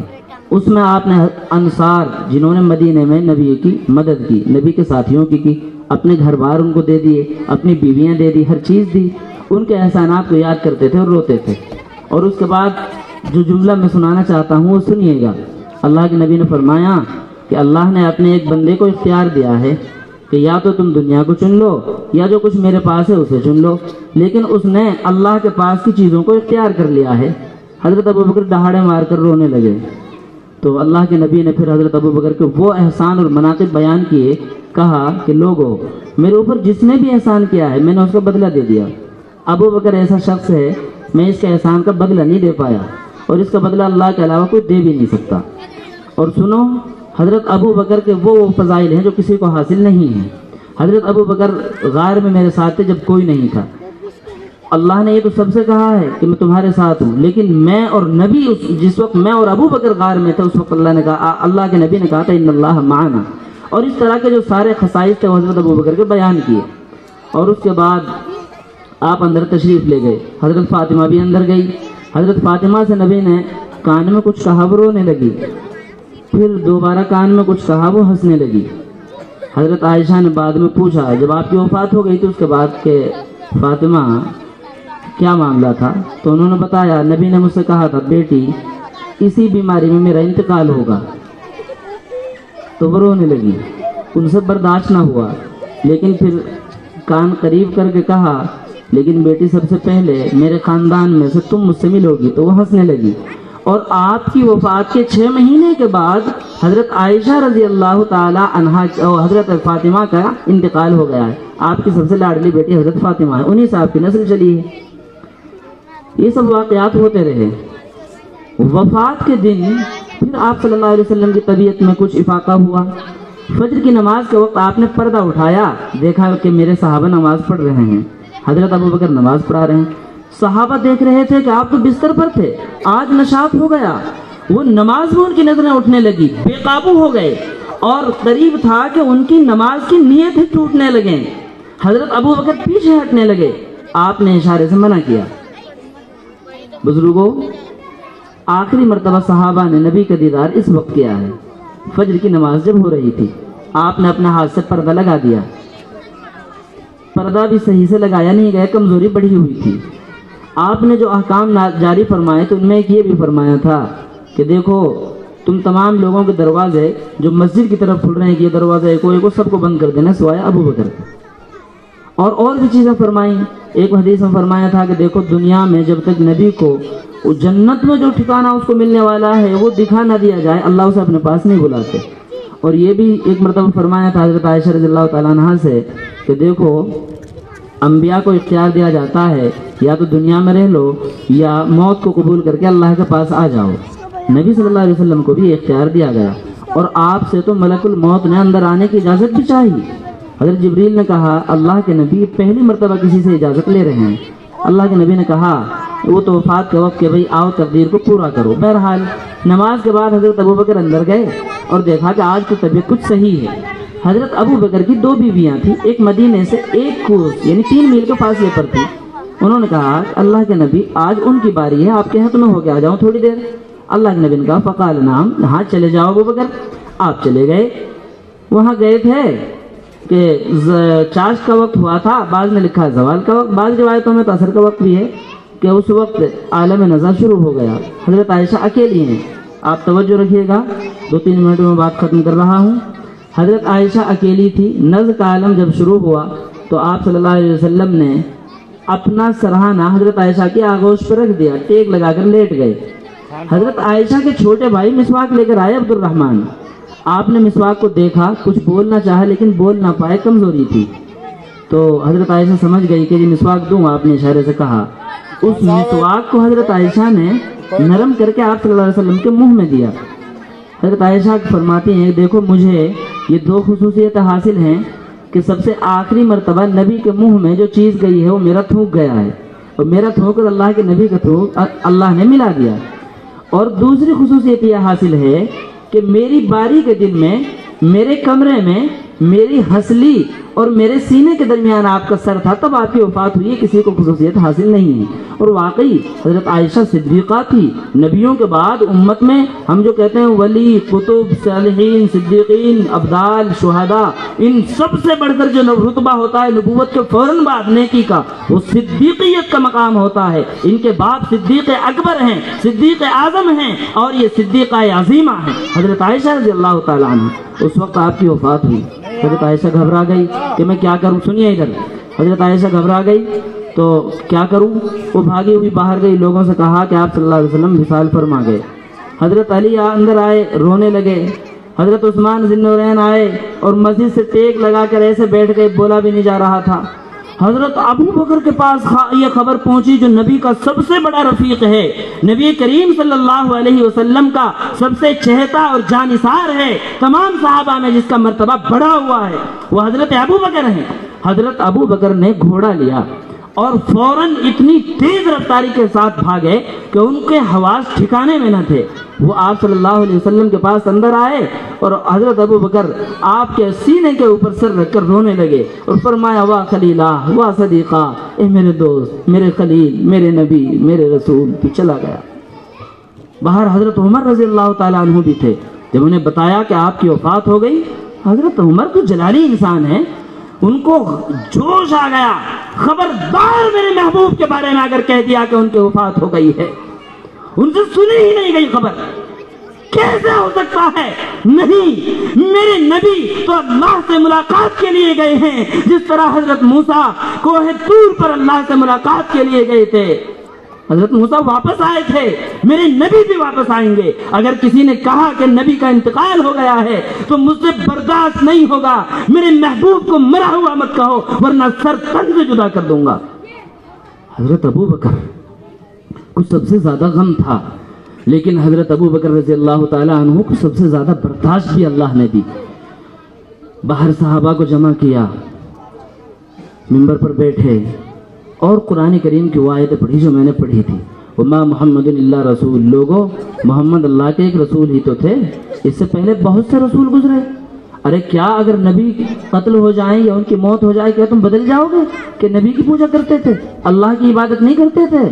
اس میں آپ نے انصار جنہوں نے مدینے میں نبی کی مدد کی، نبی کے ساتھیوں کی اپنے گھر بار ان کو دے دیے، اپنی بیویاں دے دی، ہر چیز دی، ان کے احسانات کو یاد کرتے تھے اور روتے تھے۔ اور اس کے بعد جو جملہ میں سنانا چاہتا ہوں وہ سنیے گا۔ اللہ کے نبی نے فرمایا کہ اللہ نے اپنے ایک بندے کو اختیار دیا ہے کہ یا تو تم دنیا کو چن لو یا جو کچھ میرے پاس ہے اسے چن لو، لیکن اس نے اللہ کے پاس کی چیزوں کو اختیار کر لیا ہے۔ حضرت ابوبکر دہاڑے مار کر رونے لگے۔ تو اللہ کے نبی نے پھر حضرت ابوبکر کے وہ احسان اور مناقب بیان کیے، کہا کہ لوگوں میرے اوپر جس نے بھی احسان کیا ہے میں نے اس کا بدلہ دے دیا۔ ابوبکر ایسا شخص ہے میں اس کے احسان کا بدلہ نہیں دے پایا، اور اس کا بدلہ اللہ کے علاوہ کوئی دے بھی نہیں سکتا۔ اور سنو، حضرت ابوبکر کے وہ فضائل ہیں جو کسی کو حاصل نہیں ہیں۔ حضرت ابوبکر غار میں میرے ساتھ تھے جب کوئی نہیں تھا۔ اللہ نے یہ تو سب سے کہا ہے کہ میں تمہارے ساتھ ہوں، لیکن میں اور نبی جس وقت میں اور ابوبکر غار میں تھے اس وقت اللہ کے نبی نے کہا تھا ان اللہ معنا، اور اس طرح کے جو سارے خصائص تھے وہ حضرت ابوبکر کے بیان کیے۔ اور اس کے بعد آپ اندر تشریف لے گئے، حضرت فاطمہ بھی اندر گئی۔ حضرت فاطمہ سے نبی نے کان میں کچھ کہا، وہ رونے لگی، پھر دوبارہ کان میں کچھ کہا، وہ ہنسنے لگی۔ حضرت عائشہ نے بعد میں پوچھا جب آپ کی وفات ہو گئی تو اس کے بعد کہ فاطمہ کیا معاملہ تھا، تو انہوں نے بتایا نبی نے مجھ سے کہا تھا بیٹی اسی بیماری میں میرا انتقال ہوگا، تو وہ رونے لگی، ان سے برداشت نہ ہوا، لیکن پھر کان قریب کر کے کہا لیکن بیٹی سب سے پہلے میرے خاندان میں سے تم مجھ سے ملوگی، تو وہ ہنسنے لگی۔ اور آپ کی وفات کے 6 مہینے کے بعد حضرت عائشہ رضی اللہ تعالی عنہا اور حضرت فاطمہ کا انتقال ہو گیا ہے۔ آپ کی سب سے لاڈلی بیٹی حضرت فاطمہ ہے، انہی سے آپ کی نسل چلی ہے۔ یہ سب واقعات ہوتے رہے۔ وفات کے دن پھر آپ صلی اللہ علیہ وسلم کی طبیعت میں کچھ افاقہ ہوا۔ فجر کی نماز کے وقت آپ نے پردہ اٹھایا، دیکھا کہ میرے صحابہ نماز پڑھ رہے ہیں، حضرت ابوبکر نماز پڑھا رہے ہیں۔ صحابہ دیکھ رہے تھے کہ آپ تو بستر پر تھے، آج نشاط ہو گیا۔ وہ نماز میں ان کی نظریں اٹھنے لگی، بے قابو ہو گئے، اور قریب تھا کہ ان کی نماز کی نیت ہی ٹوٹنے لگیں۔ حضرت ابوبکر پیچھے ہٹنے لگے، آپ نے اشارے سے منع کیا۔ بزرگوں، آخری مرتبہ صحابہ نے نبی کا دیدار اس وقت کیا ہے، فجر کی نماز جب ہو رہی تھی، آپ نے اپنے ہاتھ سے پردہ لگا دیا۔ پردہ بھی صحیح سے لگایا نہیں گیا، کمزوری بڑھی ہوئی تھی۔ آپ نے جو احکام جاری فرمائے تو ان میں ایک یہ بھی فرمایا تھا کہ دیکھو تم تمام لوگوں کے دروازے جو مسجد کی طرف کھل رہے ہیں کہ یہ دروازہ ایک کو سب کو بند کر دینا سوائے ابوبکر۔ اور بھی چیزیں فرمائیں۔ ایک حدیث میں فرمایا تھا کہ دیکھو دنیا میں جب تک نبی کو جنت میں جو ٹھکانہ اس کو ملنے والا ہے وہ دکھا نہ دیا جائے، اللہ اسے اپنے پاس نہیں بلاتے۔ اور یہ بھی ایک مرتبہ فرمایا تھا حضرت عائشہ رضی اللہ تعالیٰ عنہا سے کہ دیکھو انبیاء کو اختیار دیا جاتا ہے یا تو دنیا میں رہ لو یا موت کو قبول کر کے اللہ کے پاس آ جاؤ۔ نبی صلی اللہ علیہ وسلم کو بھی اختیار دیا گیا، اور آپ سے تو ملک الموت نے اندر آنے کی اجازت بھی چاہیے۔ حضرت جبریل نے کہا اللہ کے نبی پہلی مرتبہ کسی سے اجازت لے رہے ہیں۔ اللہ کے نبی نے کہا وہ تو وفات کے وقت کہ بھئی آؤ تقدیر کو پورا کرو۔ بہرحال نماز کے بعد حضرت ابوبکر اندر گئے اور دیکھا کہ آج کی طبیعت کچھ صحیح ہے۔ حضرت ابوبکر کی 2 بیویاں تھیں، ایک مدینے سے ایک کوس یعنی 3 میل کے فاصلے پر تھی۔ انہوں نے کہا اللہ کے نبی آج ان کی باری ہے، آپ کے حق میں ہو کے آ جاؤں تھوڑی دیر۔ اللہ کے نبی نے کہا فقال نعم، ہاں چلے جاؤ ابو بکر۔ آپ چلے گئے، وہاں گئے تھے کہ چاشت کا وقت ہوا تھا، بعض نے لکھا زوال کا وقت، بعض روایتوں میں تو عصر کا وقت بھی ہے کہ اس وقت عالم نظر شروع ہو گیا۔ حضرت عائشہ اکیلی ہیں، آپ توجہ رکھیے گا، 2-3 منٹوں میں بات ختم کر رہا ہوں۔ حضرت عائشہ اکیلی تھی، نظر کا عالم جب شروع ہوا تو آپ صلی اللہ علیہ وسلم نے اپنا سرہانہ حضرت عائشہ کی آغوش پر رکھ دیا، ٹیک لگا کر لیٹ گئے۔ حضرت عائشہ کے چھوٹے بھائی مسواک لے کر آئے عبد الرحمن، آپ نے مسواک کو دیکھا، کچھ بولنا چاہا لیکن بول نہ پائے، کمزوری تھی، تو حضرت عائشہ سمجھ گئی کہ یہ مسواک دوں، آپ نے اشارے سے کہا۔ اس مسواک کو حضرت عائشہ نے نرم کر کے آپ صلی اللہ علیہ وسلم کے منہ میں دیا۔ حضرت عائشہ فرماتی ہیں دیکھو مجھے یہ 2 خصوصیتیں حاصل ہیں کہ سب سے آخری مرتبہ نبی کے منہ میں جو چیز گئی ہے وہ میرا تھوک گیا ہے، اور میرا تھوک اور اللہ کے نبی کا تھوک اللہ نے ملا دیا۔ اور دوسری خصوصیت یہ حاصل ہے کہ میری باری کے دن میں میرے کمرے میں میری ہسلی اور میرے سینے کے درمیان آپ کا سر تھا، تب آپ کی وفات ہوئی، کسی کو خصوصیت حاصل نہیں ہے۔ اور واقعی حضرت عائشہ صدیقہ تھی، نبیوں کے بعد امت میں ہم جو کہتے ہیں ولی، قطب، صالحین، صدیقین، ابدال، شہداء، ان سب سے بڑھ کر جو رتبہ ہوتا ہے نبوت کے فوراً بعد نیکی کا، وہ صدیقیت کا مقام ہوتا ہے۔ ان کے باپ صدیق اکبر ہیں، صدیق اعظم ہیں، اور یہ صدیقہ عظیمہ ہیں حضرت عائشہ رضی اللہ تعالیٰ عنہ۔ اس وقت آپ کی وفات ہوئی، حضرت عائشہ گھبرا گئی کہ میں کیا کروں، سنیے ادھر، حضرت عائشہ گھبرا گئی تو کیا کروں، وہ بھاگی ہوئی باہر گئی، لوگوں سے کہا کہ آپ صلی اللہ علیہ وسلم وصال فرما گئے۔ حضرت علی اندر آئے، رونے لگے، حضرت عثمان ذی النورین آئے اور مسجد سے ٹیک لگا کر ایسے بیٹھ گئے، بولا بھی نہیں جا رہا تھا۔ حضرت ابو بکر کے پاس یہ خبر پہنچی جو نبی کا سب سے بڑا رفیق ہے، نبی کریم صلی اللہ علیہ وسلم کا سب سے چہتا اور جانثار ہے، تمام صحابہ میں جس کا مرتبہ بڑا ہوا ہے وہ حضرت ابو بکر ہیں۔ حضرت ابو بکر نے گھوڑا لیا اور فوراً اتنی تیز رفتاری کے ساتھ بھاگے کہ ان کے حواس ٹھکانے میں نہ تھے۔ وہ آپ صلی اللہ علیہ وسلم کے پاس اندر آئے اور حضرت ابو بکر آپ کے سینے کے اوپر سر رکھ کر رونے لگے اور فرمایا واہ خلیلہ واہ صدیقہ، اے میرے دوست، میرے خلیل، میرے نبی، میرے رسول، تو چلا گیا۔ باہر حضرت عمر رضی اللہ تعالیٰ عنہ بھی تھے، جب انہیں بتایا کہ آپ کی وفات ہو گئی، حضرت عمر تو جلالی انسان ہیں، ان کو جوش آ گیا، خبردار میرے محبوب کے بارے میں اگر کہہ دیا کہ ان کی وفات ہو گئی ہے، ان سے سنی ہی نہیں گئی خبر، کیسے ہو سکتا ہے؟ نہیں، میرے نبی تو اللہ سے ملاقات کے لیے گئے ہیں، جس طرح حضرت موسیٰ کوہ طور پر اللہ سے ملاقات کے لیے گئے تھے۔ حضرت موسیٰ واپس آئے تھے، میرے نبی بھی واپس آئیں گے۔ اگر کسی نے کہا کہ نبی کا انتقال ہو گیا ہے تو مجھ سے برداشت نہیں ہوگا، میرے محبوب کو مرا ہوا مت کہو ورنہ سر تن سے جدا کر دوں گا۔ حضرت ابو بکر کو سب سے زیادہ غم تھا، لیکن حضرت ابو بکر رضی اللہ تعالیٰ عنہ کو سب سے زیادہ برداشت بھی اللہ نے دی۔ باہر صحابہ کو جمع کیا، منبر پر بیٹھے اور قرآن کریم کی وہ آیتیں پڑھی جو میں نے پڑھی تھی، وما محمد الا رسول، لوگو محمد اللہ کے ایک رسول ہی تو تھے، اس سے پہلے بہت سے رسول گزرے۔ ارے کیا اگر نبی قتل ہو جائیں یا ان کی موت ہو جائے کیا تم بدل جاؤ گے کہ نبی کی پوجا کرتے تھے، اللہ کی عبادت نہیں کرتے تھے؟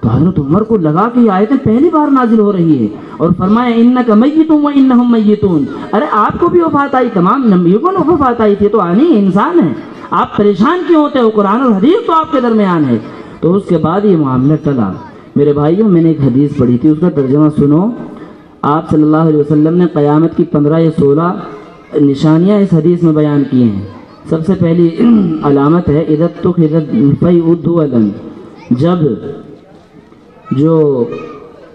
تو حضرت عمر کو لگا کہ یہ آیتیں پہلی بار نازل ہو رہی ہے اور فرمایا انک میت وانہم میتون، ارے آپ کو بھی وفات آئی، تمام نبیوں کو وفات آئی تھی، تو آنی انسان ہے، آپ پریشان کیوں ہوتے ہو؟ قرآن اور حدیث تو آپ کے درمیان ہے۔ تو اس کے بعد یہ معاملہ ٹلا۔ میرے بھائیوں، میں نے ایک حدیث پڑھی تھی، اس کا ترجمہ سنو۔ آپ صلی اللہ علیہ وسلم نے قیامت کی 15 یا 16 نشانیاں اس حدیث میں بیان کی ہیں۔ سب سے پہلی علامت ہے عدت تو جب جو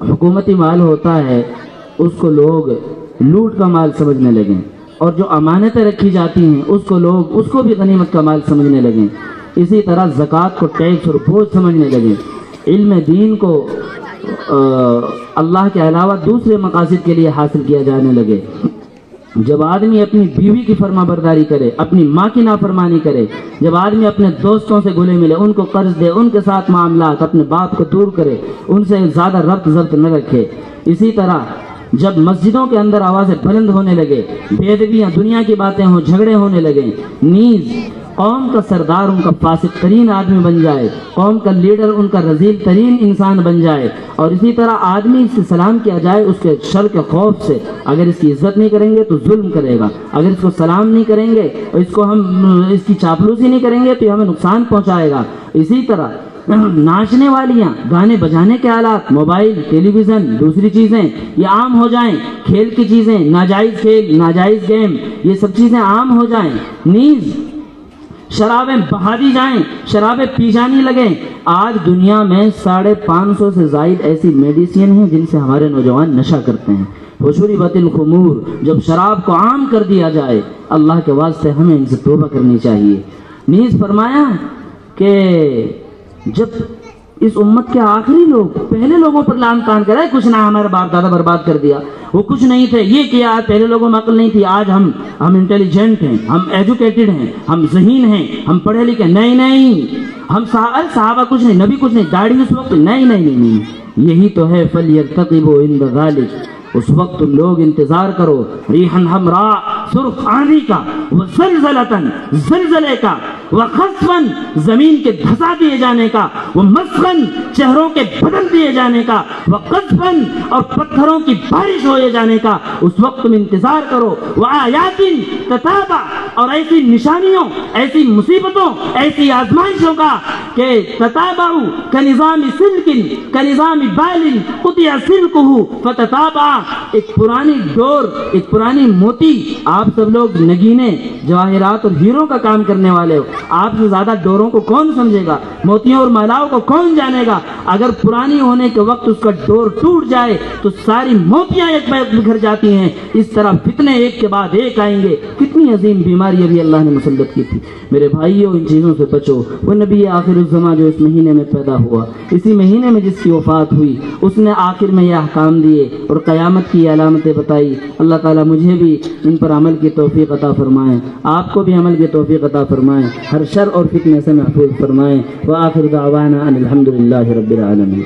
حکومتی مال ہوتا ہے اس کو لوگ لوٹ کا مال سمجھنے لگیں، اور جو امانتیں رکھی جاتی ہیں اس کو لوگ اس کو بھی غنیمت کا مال سمجھنے لگیں۔ اسی طرح زکوٰۃ کو ٹیکس اور بوجھ سمجھنے لگیں۔ علم دین کو اللہ کے علاوہ دوسرے مقاصد کے لیے حاصل کیا جانے لگے۔ جب آدمی اپنی بیوی کی فرما برداری کرے، اپنی ماں کی نافرمانی کرے، جب آدمی اپنے دوستوں سے گلے ملے، ان کو قرض دے، ان کے ساتھ معاملات، اپنے باپ کو دور کرے، ان سے زیادہ ربط ضبط نہ رکھے۔ اسی طرح جب مسجدوں کے اندر آوازیں بلند ہونے لگے، بے ادبیاں، دنیا کی باتیں ہوں، جھگڑے ہونے لگے، نیز قوم کا سردار ان کا فاسق ترین آدمی بن جائے، قوم کا لیڈر ان کا رذیل ترین انسان بن جائے، اور اسی طرح آدمی اس سے سلام کیا جائے اس کے شر کے خوف سے، اگر اس کی عزت نہیں کریں گے تو ظلم کرے گا، اگر اس کو سلام نہیں کریں گے اور اس کو ہم اس کی چاپلوسی نہیں کریں گے تو یہ ہمیں نقصان پہنچائے گا۔ اسی طرح ناچنے والیاں، گانے بجانے کے آلات، موبائل، ٹیلی ویژن، دوسری چیزیں یہ عام ہو جائیں، کھیل کی چیزیں، ناجائز کھیل، ناجائز گیم، یہ سب چیزیں عام ہو جائیں، نیز شرابیں بہا دی جائیں، شرابیں پی جانی لگیں۔ آج دنیا میں 550 سے زائد ایسی میڈیسین ہیں جن سے ہمارے نوجوان نشہ کرتے ہیں۔ وشربت الخمور، جب شراب کو عام کر دیا جائے، اللہ کے واسطے ہمیں ان سے توبہ کرنی چاہیے۔ نیز فرمایا کہ جب اس امت کے آخری لوگ پہلے لوگوں پر لعن طعن کرے، کچھ نہ ہمارے باپ دادا برباد کر دیا، وہ کچھ نہیں تھے، یہ کیا، پہلے لوگوں میں عقل نہیں تھی، آج ہم انٹیلیجنٹ ہیں، ہم ایجوکیٹڈ ہیں، ہم ذہین ہیں، ہم پڑھے لکھے، نہیں ہم صحابہ کچھ نہیں، نبی کچھ نہیں، داڑھی اس وقت نہیں، یہی تو ہے فَلْيَرْتَقِبُوا عِنْدَ ذَلِكَ۔ اس وقت لوگ انتظار کرو، ریحًا حمراء، سرخ آندھی کا، وزلزلتاً، زلزلے کا، وخسفاً، زمین کے دھسا دیے جانے کا، ومسخاً، چہروں کے بدل دیے جانے کا، وقذفاً، اور پتھروں کی بارش ہو جانے کا، اس وقت تم انتظار کرو، وآیات تتابع، اور ایسی نشانیوں، ایسی مصیبتوں، ایسی آزمائشوں کا کہ تتابع کنظام سلک کنظام بال قطع سلکہ فتتابع، ایک پرانی ڈور، ایک پرانی موتی، آپ سب لوگ نگینے، جواہرات اور ہیروں کا کام کرنے والے ہو، آپ سے زیادہ ڈوروں کو کون سمجھے گا، موتیوں اور مالاؤں کو کون جانے گا؟ اگر پرانی ہونے کے وقت اس کا ڈور ٹوٹ جائے تو ساری موتیاں ایک بیک بکھر جاتی ہیں، اس طرح فتنے ایک کے بعد ایک آئیں گے۔ کتنی عظیم بیماری ابھی اللہ نے مسلط کی تھی۔ میرے بھائیوں، ان چیزوں سے بچو۔ وہ نبی آخر الزماں جو اس مہینے میں پیدا ہوا، اسی مہینے میں جس کی وفات ہوئی، اس نے آخر میں یہ احکام دیے اور قیامت کی علامتیں بتائی۔ اللہ تعالیٰ مجھے بھی ان پر عمل کی توفیق عطا فرمائیں، آپ کو بھی عمل کی توفیق عطا فرمائیں، ہر شر اور فتنے سے محفوظ فرمائیں۔ وآخر دعوانا ان الحمد للہ رب العالمین۔